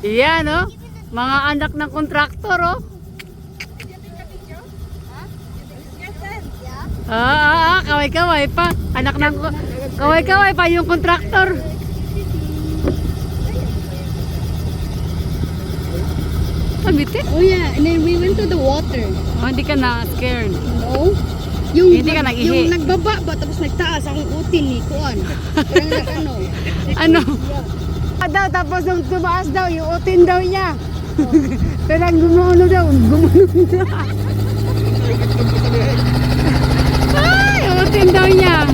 Yan, oh. Mga anak ng kontraktor, oh. Kaway-kaway pa. Anak ng kaway-kaway pa yung kontraktor. Bitin? Oh yeah, and then we went to the water. Oh, hindi ka na scared. No? Yung, Hindi ka nag-ihi. yung nagbaba ba, tapos nagtaas ang utin ni Kuan. Parang ano. Ano? Daw, tapos nung tumaas daw, yung utin daw niya. Parang gumuno daw, gumuno. Ay, utin daw niya.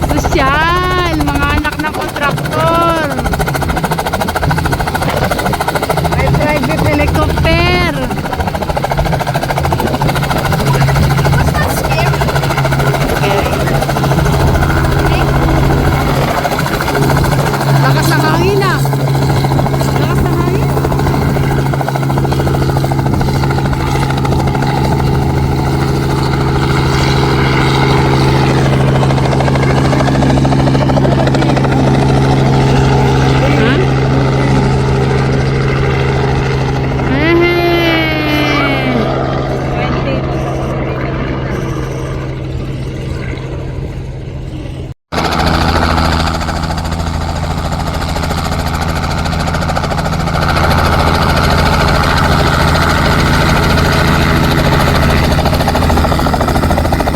Sosyal. Mga anak ng kontraktor. May private helicopter. Lakas ng hangin ah. Lakas ng hangin.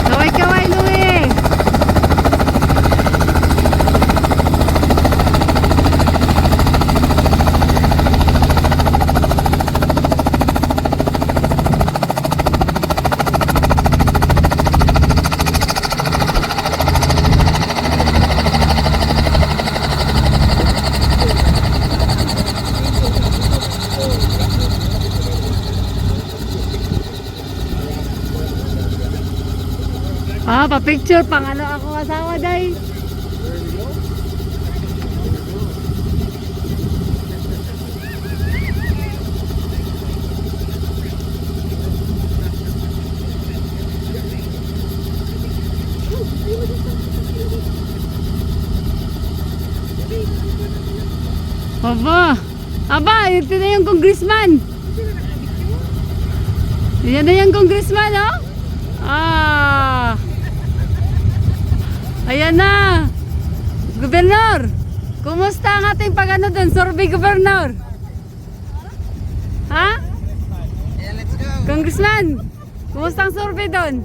Kaway-kaway, Louie. Pa-picture pang ano ako asawa day. Aba, ito na yung congressman. Yan na yung congressman, oh. Ayan na. Gobernador, kumusta ang ating pag-ano doon? Survey, Gobernador. Ha? Yeah, let's go. Congressman, kumusta ang survey doon?